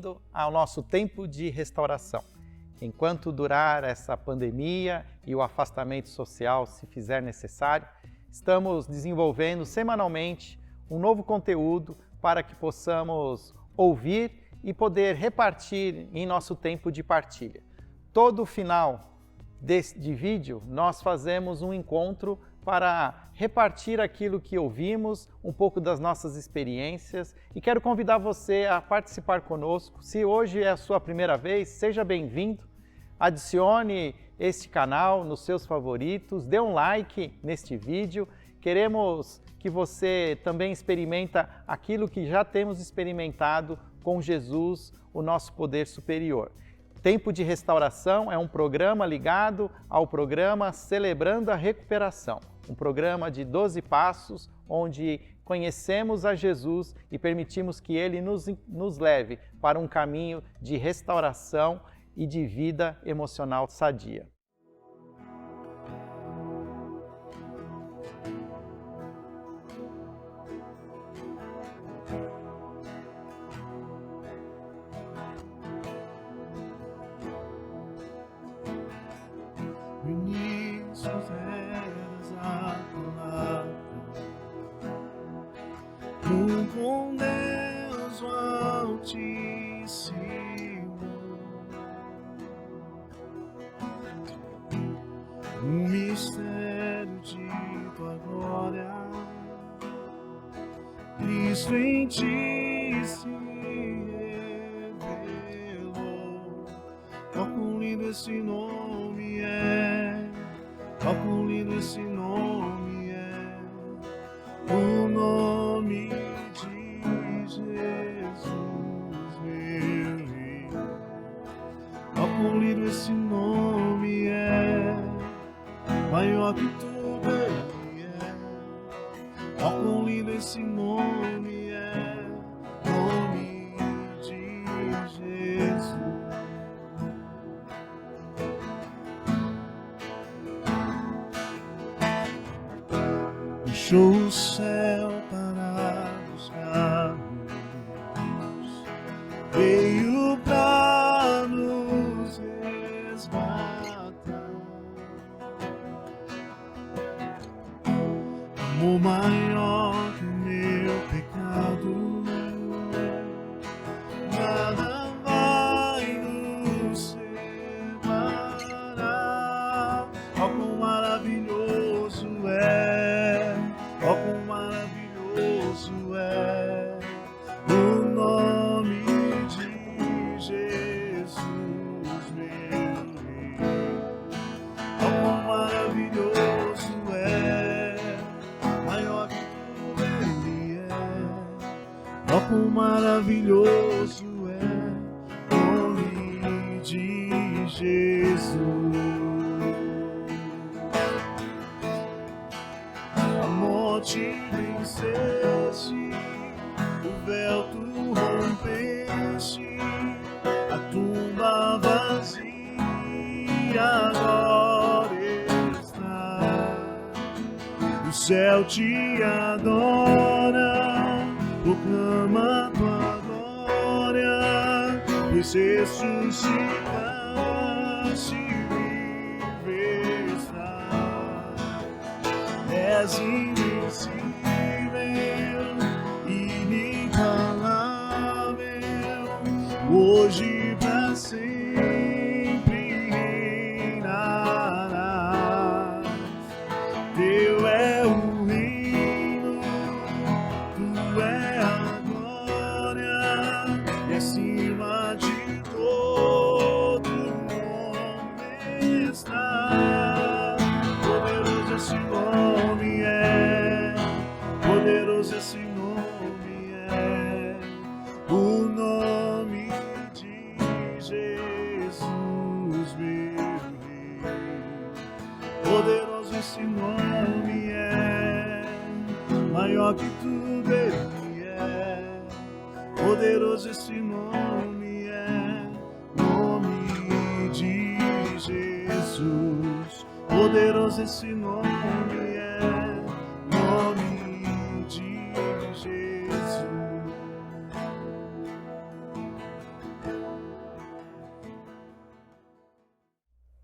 bem-vindo ao nosso tempo de restauração. Enquanto durar essa pandemia e o afastamento social se fizer necessário, estamos desenvolvendo semanalmente um novo conteúdo para que possamos ouvir e poder repartir em nosso tempo de partilha. Todo final de vídeo nós fazemos um encontro para repartir aquilo que ouvimos, um pouco das nossas experiências, e quero convidar você a participar conosco. Se hoje é a sua primeira vez, seja bem-vindo. Adicione este canal nos seus favoritos, dê um like neste vídeo. Queremos que você também experimenta aquilo que já temos experimentado com Jesus, o nosso poder superior. Tempo de Restauração é um programa ligado ao programa Celebrando a Recuperação, um programa de 12 passos onde conhecemos a Jesus e permitimos que Ele nos leve para um caminho de restauração e de vida emocional sadia. Ministros eras a palavra, com Deus o Altíssimo, o mistério de tua glória, Cristo em ti se revelou. Ó, quão lindo esse nome é, ó, quão lindo esse nome é, o nome de Jesus, meu Rei. Ó, quão lindo esse nome é, maior que tudo ele é. Ó, quão lindo esse nome é, nome de Jesus. Deixou o céu para buscar-nos, veio para nos resgatar. Amor maior que o meu pecado, nada vai nos separar. Ó, quão maravilhoso é, ó, quão maravilhoso é o nome de Jesus, meu Rei. Ó, quão maravilhoso é, maior que tudo ele é. Ó, quão maravilhoso é o nome de Jesus. A morte venceste, o véu tu rompeste, a tumba vazia agora está. O céu te adora, proclama tua glória, pois ressuscitaste, vive está. És invencível, inabalável, hoje pra sempre reinarás. Teu é o reino, tu é a glória, e acima de todo nome está. Poderoso esse nome é, poderoso esse nome é, o nome de Jesus, meu Rei. Poderoso esse nome é, maior que tudo ele é. Poderoso esse nome é, nome de Jesus. Poderoso esse nome é, nome de Jesus.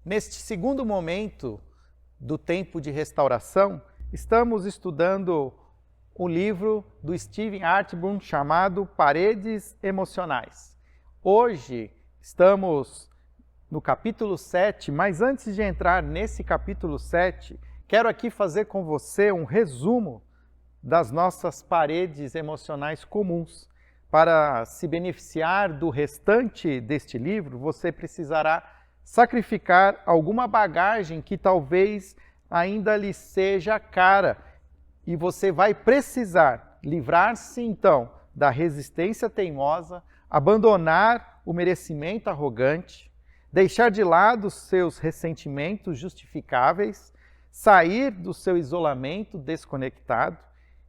Neste segundo momento do tempo de restauração, estamos estudando o livro do Stephen Arterburn chamado Paredes Emocionais. Hoje estamos no capítulo 7, mas antes de entrar nesse capítulo 7, quero aqui fazer com você um resumo das nossas paredes emocionais comuns. Para se beneficiar do restante deste livro, você precisará sacrificar alguma bagagem que talvez ainda lhe seja cara, e você vai precisar livrar-se então da resistência teimosa, abandonar o merecimento arrogante, deixar de lado seus ressentimentos justificáveis, sair do seu isolamento desconectado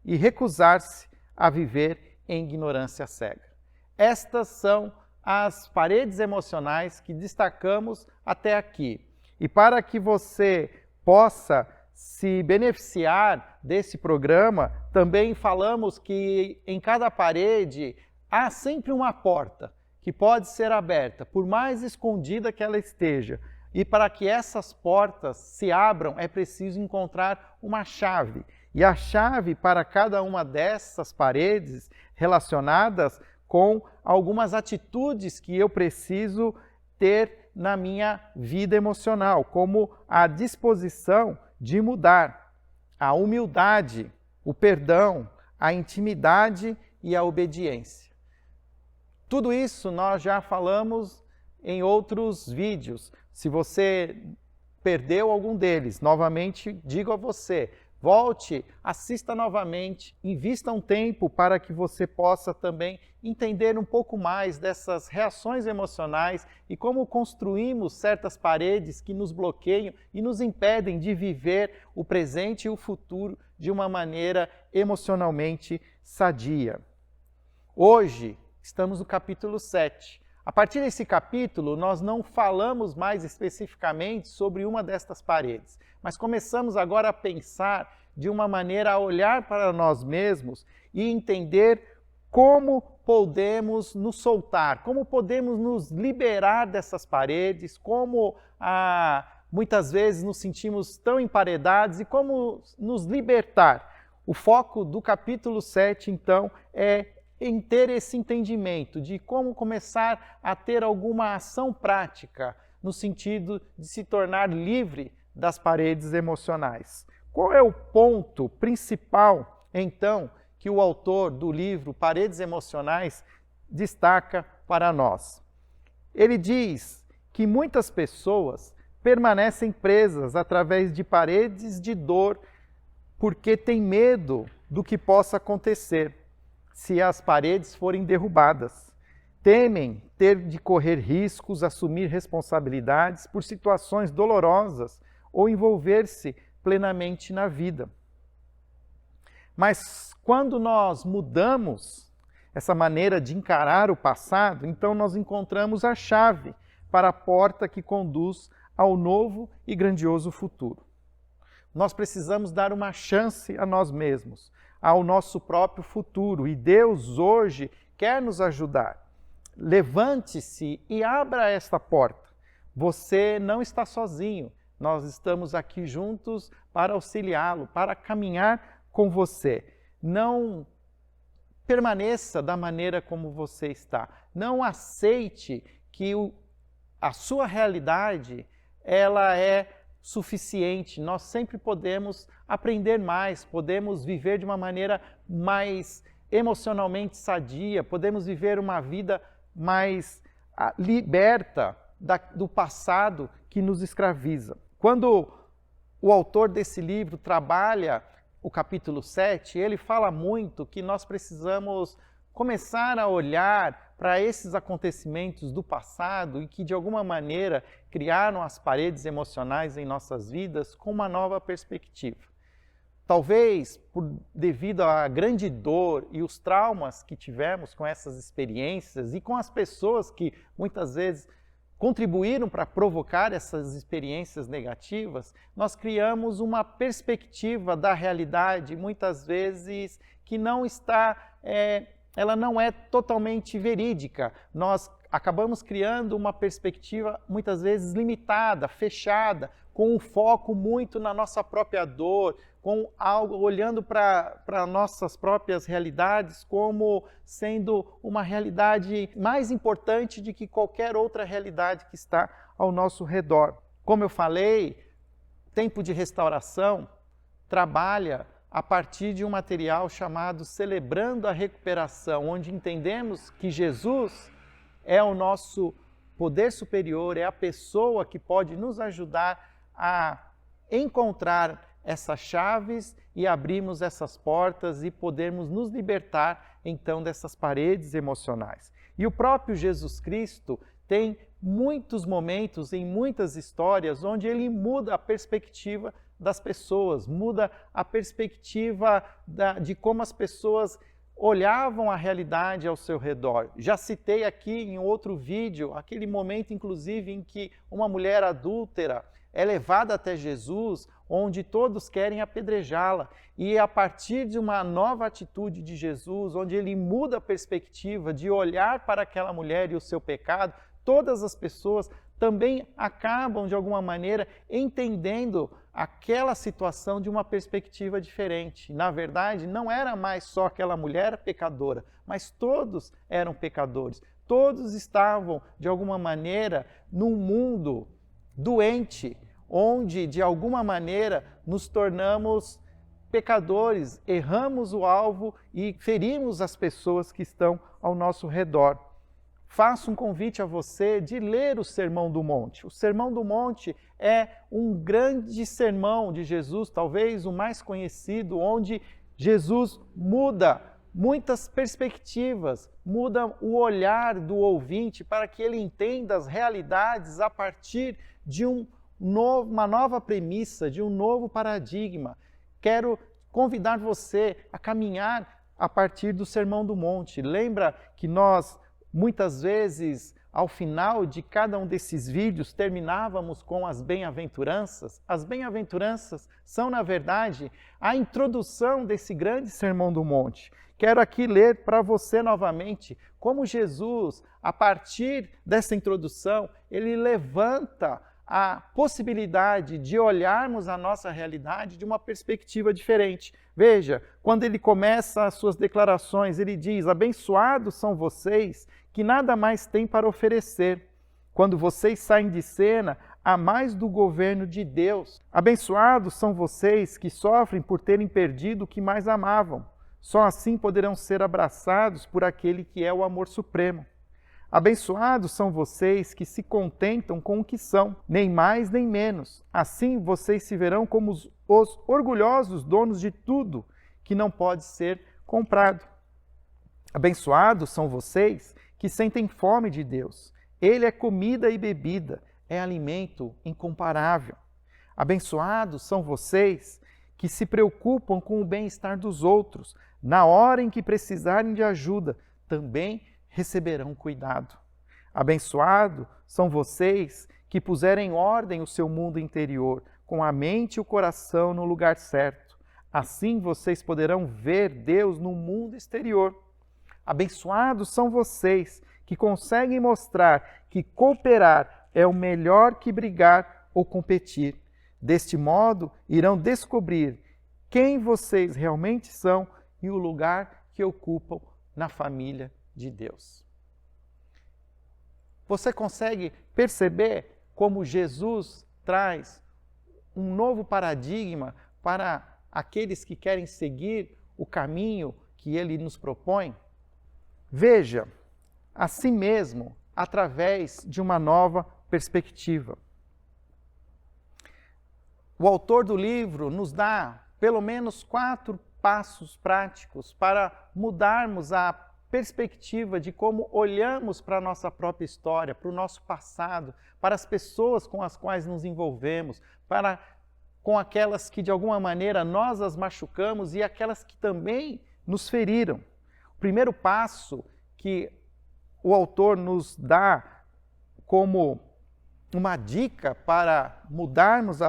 e recusar-se a viver em ignorância cega. Estas são as paredes emocionais que destacamos até aqui. E para que você possa se beneficiar desse programa, também falamos que em cada parede há sempre uma porta que pode ser aberta, por mais escondida que ela esteja. E para que essas portas se abram, é preciso encontrar uma chave. E a chave para cada uma dessas paredes relacionadas com algumas atitudes que eu preciso ter na minha vida emocional, como a disposição de mudar, a humildade, o perdão, a intimidade e a obediência. Tudo isso nós já falamos em outros vídeos. Se você perdeu algum deles, novamente digo a você, volte, assista novamente, invista um tempo para que você possa também entender um pouco mais dessas reações emocionais e como construímos certas paredes que nos bloqueiam e nos impedem de viver o presente e o futuro de uma maneira emocionalmente sadia. Hoje estamos no capítulo 7. A partir desse capítulo, nós não falamos mais especificamente sobre uma destas paredes, mas começamos agora a pensar de uma maneira a olhar para nós mesmos e entender como podemos nos soltar, como podemos nos liberar dessas paredes, como muitas vezes nos sentimos tão emparedados e como nos libertar. O foco do capítulo 7, então, é em ter esse entendimento de como começar a ter alguma ação prática no sentido de se tornar livre das paredes emocionais. Qual é o ponto principal, então, que o autor do livro Paredes Emocionais destaca para nós? Ele diz que muitas pessoas permanecem presas através de paredes de dor porque têm medo do que possa acontecer se as paredes forem derrubadas. Temem ter de correr riscos, assumir responsabilidades por situações dolorosas ou envolver-se plenamente na vida. Mas quando nós mudamos essa maneira de encarar o passado, então nós encontramos a chave para a porta que conduz ao novo e grandioso futuro. Nós precisamos dar uma chance a nós mesmos, ao nosso próprio futuro, e Deus hoje quer nos ajudar. Levante-se e abra esta porta. Você não está sozinho, nós estamos aqui juntos para auxiliá-lo, para caminhar com você. Não permaneça da maneira como você está. Não aceite que a sua realidade ela é suficiente. Nós sempre podemos aprender mais, podemos viver de uma maneira mais emocionalmente sadia, podemos viver uma vida mais liberta do passado que nos escraviza. Quando o autor desse livro trabalha o capítulo 7, ele fala muito que nós precisamos começar a olhar para esses acontecimentos do passado e que, de alguma maneira, criaram as paredes emocionais em nossas vidas com uma nova perspectiva. Talvez, devido à grande dor e os traumas que tivemos com essas experiências e com as pessoas que, muitas vezes, contribuíram para provocar essas experiências negativas, nós criamos uma perspectiva da realidade, muitas vezes, que não está... ela não é totalmente verídica. Nós acabamos criando uma perspectiva muitas vezes limitada, fechada, com um foco muito na nossa própria dor, com algo olhando para nossas próprias realidades como sendo uma realidade mais importante do que qualquer outra realidade que está ao nosso redor. Como eu falei, Tempo de Restauração trabalha a partir de um material chamado Celebrando a Recuperação, onde entendemos que Jesus é o nosso poder superior, é a pessoa que pode nos ajudar a encontrar essas chaves e abrirmos essas portas e podermos nos libertar então dessas paredes emocionais. E o próprio Jesus Cristo tem muitos momentos em muitas histórias onde ele muda a perspectiva das pessoas, muda a perspectiva de como as pessoas olhavam a realidade ao seu redor. Já citei aqui em outro vídeo aquele momento, inclusive, em que uma mulher adúltera é levada até Jesus, onde todos querem apedrejá-la. E a partir de uma nova atitude de Jesus, onde ele muda a perspectiva de olhar para aquela mulher e o seu pecado, todas as pessoas também acabam, de alguma maneira, entendendo aquela situação de uma perspectiva diferente. Na verdade, não era mais só aquela mulher pecadora, mas todos eram pecadores. Todos estavam, de alguma maneira, num mundo doente, onde, de alguma maneira, nos tornamos pecadores, erramos o alvo e ferimos as pessoas que estão ao nosso redor. Faço um convite a você de ler o Sermão do Monte. O Sermão do Monte é um grande sermão de Jesus, talvez o mais conhecido, onde Jesus muda muitas perspectivas, muda o olhar do ouvinte para que ele entenda as realidades a partir de uma nova premissa, de um novo paradigma. Quero convidar você a caminhar a partir do Sermão do Monte. Lembra que nós, muitas vezes, ao final de cada um desses vídeos, terminávamos com as bem-aventuranças? As bem-aventuranças são, na verdade, a introdução desse grande Sermão do Monte. Quero aqui ler para você novamente como Jesus, a partir dessa introdução, ele levanta a possibilidade de olharmos a nossa realidade de uma perspectiva diferente. Veja, quando ele começa as suas declarações, ele diz: abençoados são vocês que nada mais têm para oferecer. Quando vocês saem de cena, há mais do governo de Deus. Abençoados são vocês que sofrem por terem perdido o que mais amavam. Só assim poderão ser abraçados por aquele que é o amor supremo. Abençoados são vocês que se contentam com o que são, nem mais nem menos. Assim vocês se verão como os orgulhosos donos de tudo que não pode ser comprado. Abençoados são vocês que sentem fome de Deus. Ele é comida e bebida, é alimento incomparável. Abençoados são vocês que se preocupam com o bem-estar dos outros. Na hora em que precisarem de ajuda, também receberão cuidado. Abençoados são vocês que puserem em ordem o seu mundo interior, com a mente e o coração no lugar certo. Assim vocês poderão ver Deus no mundo exterior. Abençoados são vocês que conseguem mostrar que cooperar é o melhor que brigar ou competir. Deste modo, irão descobrir quem vocês realmente são e o lugar que ocupam na família de Deus. Você consegue perceber como Jesus traz um novo paradigma para aqueles que querem seguir o caminho que ele nos propõe? Veja a si mesmo através de uma nova perspectiva. O autor do livro nos dá pelo menos 4 passos práticos para mudarmos a perspectiva de como olhamos para a nossa própria história, para o nosso passado, para as pessoas com as quais nos envolvemos, com aquelas que de alguma maneira nós as machucamos e aquelas que também nos feriram. O primeiro passo que o autor nos dá como uma dica para mudarmos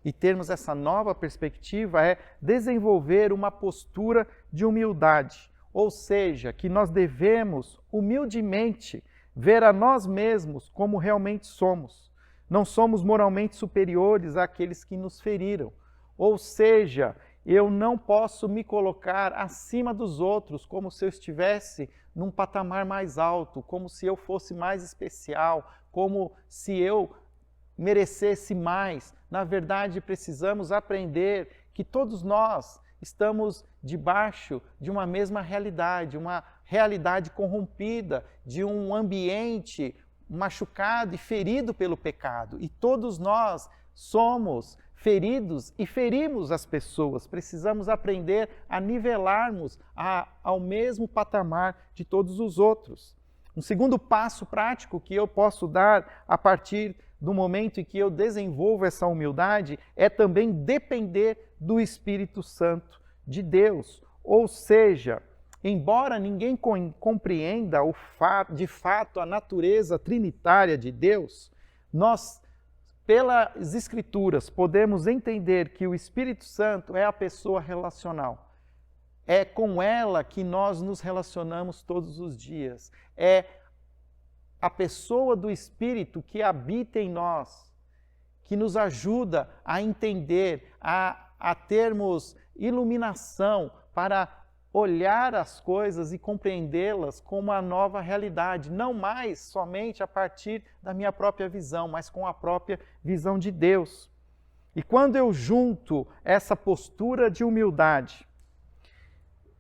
e termos essa nova perspectiva é desenvolver uma postura de humildade. Ou seja, que nós devemos humildemente ver a nós mesmos como realmente somos. Não somos moralmente superiores àqueles que nos feriram. Ou seja, eu não posso me colocar acima dos outros como se eu estivesse num patamar mais alto, como se eu fosse mais especial, como se eu merecesse mais. Na verdade, precisamos aprender que todos nós estamos debaixo de uma mesma realidade, uma realidade corrompida, de um ambiente machucado e ferido pelo pecado. E todos nós somos feridos e ferimos as pessoas. Precisamos aprender a nivelarmos ao mesmo patamar de todos os outros. Um segundo passo prático que eu posso dar a partir do momento em que eu desenvolvo essa humildade é também depender do Espírito Santo de Deus. Ou seja, embora ninguém compreenda de fato a natureza trinitária de Deus, nós, pelas Escrituras, podemos entender que o Espírito Santo é a pessoa relacional. É com ela que nós nos relacionamos todos os dias. É a pessoa do Espírito que habita em nós, que nos ajuda a entender, a termos iluminação para olhar as coisas e compreendê-las com uma nova realidade, não mais somente a partir da minha própria visão, mas com a própria visão de Deus. E quando eu junto essa postura de humildade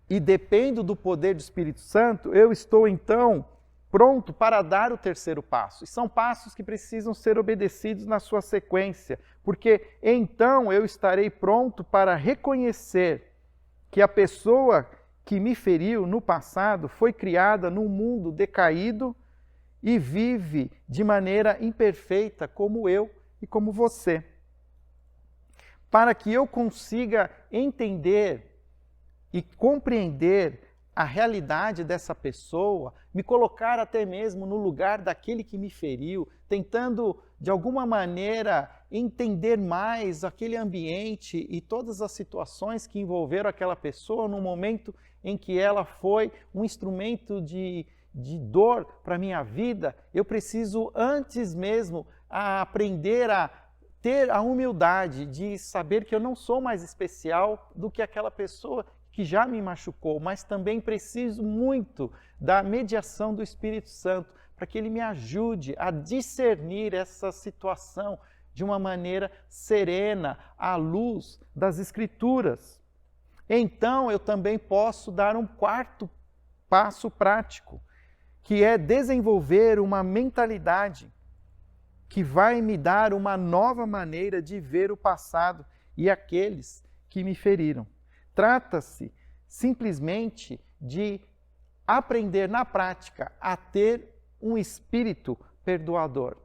e dependo do poder do Espírito Santo, eu estou então pronto para dar o terceiro passo. E são passos que precisam ser obedecidos na sua sequência, porque então eu estarei pronto para reconhecer que a pessoa que me feriu no passado foi criada num mundo decaído e vive de maneira imperfeita como eu e como você. Para que eu consiga entender e compreender a realidade dessa pessoa, me colocar até mesmo no lugar daquele que me feriu, tentando de alguma maneira entender mais aquele ambiente e todas as situações que envolveram aquela pessoa no momento em que ela foi um instrumento de dor para a minha vida, eu preciso antes mesmo aprender a ter a humildade de saber que eu não sou mais especial do que aquela pessoa que já me machucou, mas também preciso muito da mediação do Espírito Santo para que ele me ajude a discernir essa situação de uma maneira serena, à luz das Escrituras. Então, eu também posso dar um quarto passo prático, que é desenvolver uma mentalidade que vai me dar uma nova maneira de ver o passado e aqueles que me feriram. Trata-se simplesmente de aprender na prática a ter um espírito perdoador,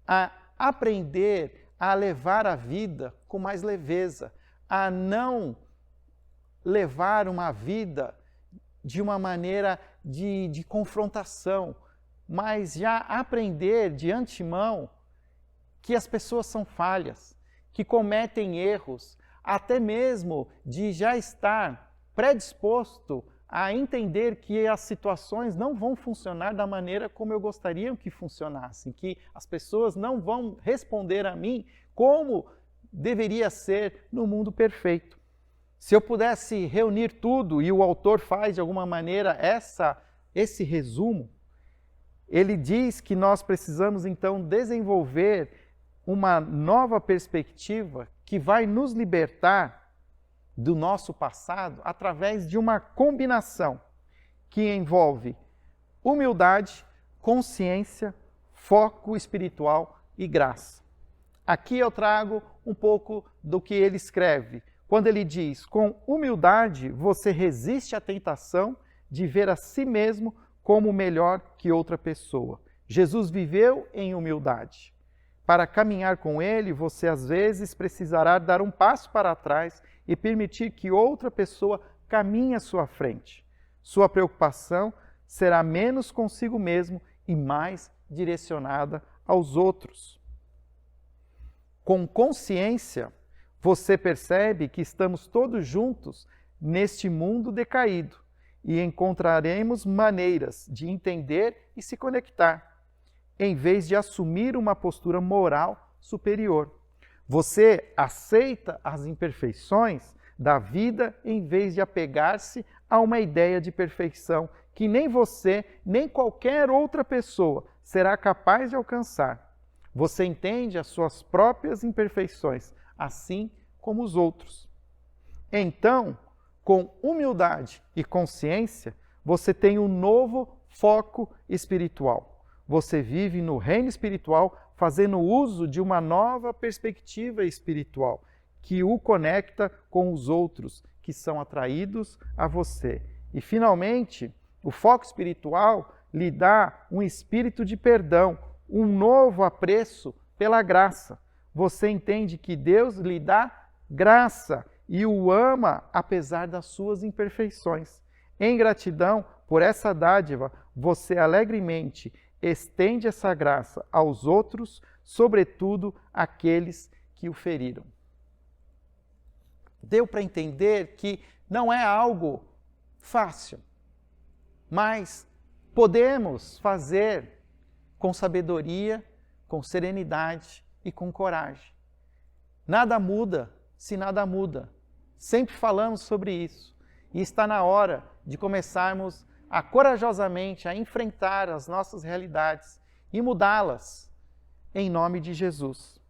a aprender a levar a vida com mais leveza, a não levar uma vida de uma maneira de confrontação, mas já aprender de antemão que as pessoas são falhas, que cometem erros, até mesmo de já estar predisposto a entender que as situações não vão funcionar da maneira como eu gostaria que funcionassem, que as pessoas não vão responder a mim como deveria ser no mundo perfeito. Se eu pudesse reunir tudo, e o autor faz de alguma maneira esse resumo, ele diz que nós precisamos então desenvolver uma nova perspectiva que vai nos libertar do nosso passado através de uma combinação que envolve humildade, consciência, foco espiritual e graça. Aqui eu trago um pouco do que ele escreve, quando ele diz: com humildade você resiste à tentação de ver a si mesmo como melhor que outra pessoa. Jesus viveu em humildade. Para caminhar com ele, você às vezes precisará dar um passo para trás e permitir que outra pessoa caminhe à sua frente. Sua preocupação será menos consigo mesmo e mais direcionada aos outros. Com consciência, você percebe que estamos todos juntos neste mundo decaído e encontraremos maneiras de entender e se conectar, em vez de assumir uma postura moral superior. Você aceita as imperfeições da vida em vez de apegar-se a uma ideia de perfeição que nem você, nem qualquer outra pessoa será capaz de alcançar. Você entende as suas próprias imperfeições, assim como os outros. Então, com humildade e consciência, você tem um novo foco espiritual. Você vive no reino espiritual fazendo uso de uma nova perspectiva espiritual que o conecta com os outros que são atraídos a você. E, finalmente, o foco espiritual lhe dá um espírito de perdão, um novo apreço pela graça. Você entende que Deus lhe dá graça e o ama apesar das suas imperfeições. Em gratidão por essa dádiva, você alegremente estende essa graça aos outros, sobretudo àqueles que o feriram. Deu para entender que não é algo fácil, mas podemos fazer com sabedoria, com serenidade e com coragem. Nada muda se nada muda. Sempre falamos sobre isso. E está na hora de começarmos a corajosamente a enfrentar as nossas realidades e mudá-las em nome de Jesus.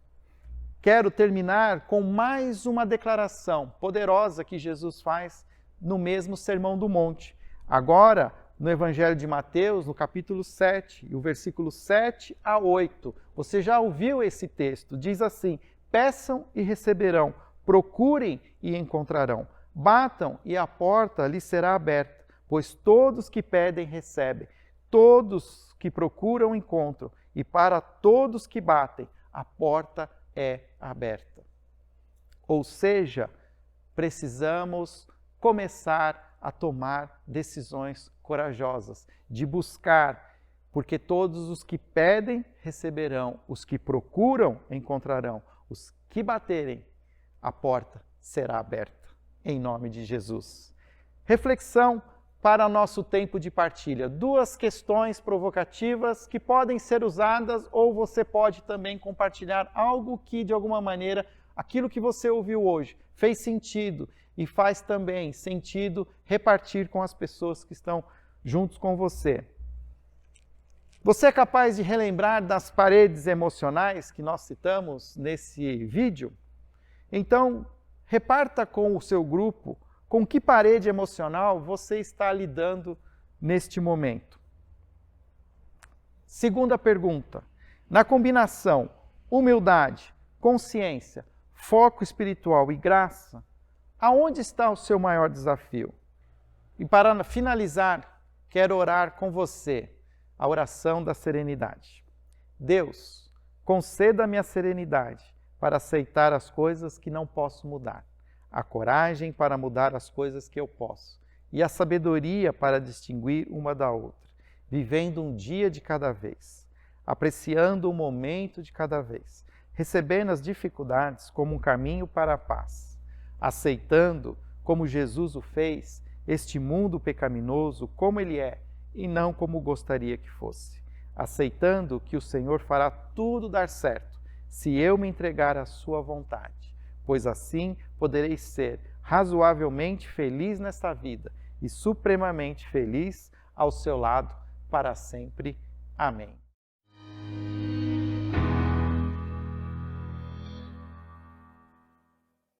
Quero terminar com mais uma declaração poderosa que Jesus faz no mesmo Sermão do Monte. Agora, no Evangelho de Mateus, no capítulo 7, e o versículo 7 a 8. Você já ouviu esse texto? Diz assim: peçam e receberão, procurem e encontrarão, batam e a porta lhes será aberta, pois todos que pedem recebem, todos que procuram encontram, e para todos que batem, a porta é aberta. Ou seja, precisamos começar a tomar decisões corajosas, de buscar, porque todos os que pedem receberão, os que procuram encontrarão, os que baterem, a porta será aberta, em nome de Jesus. Reflexão para nosso tempo de partilha. Duas questões provocativas que podem ser usadas, ou você pode também compartilhar algo que, de alguma maneira, aquilo que você ouviu hoje fez sentido e faz também sentido repartir com as pessoas que estão juntos com você. Você é capaz de relembrar das paredes emocionais que nós citamos nesse vídeo? Então, reparta com o seu grupo com que parede emocional você está lidando neste momento. Segunda pergunta. Na combinação humildade, consciência, foco espiritual e graça, aonde está o seu maior desafio? E para finalizar, quero orar com você a oração da serenidade. Deus, conceda-me a serenidade para aceitar as coisas que não posso mudar, a coragem para mudar as coisas que eu posso e a sabedoria para distinguir uma da outra, vivendo um dia de cada vez, apreciando o momento de cada vez, recebendo as dificuldades como um caminho para a paz, aceitando, como Jesus o fez, este mundo pecaminoso como ele é e não como gostaria que fosse, aceitando que o Senhor fará tudo dar certo se eu me entregar à sua vontade, pois assim poderei ser razoavelmente feliz nesta vida e supremamente feliz ao seu lado para sempre. Amém.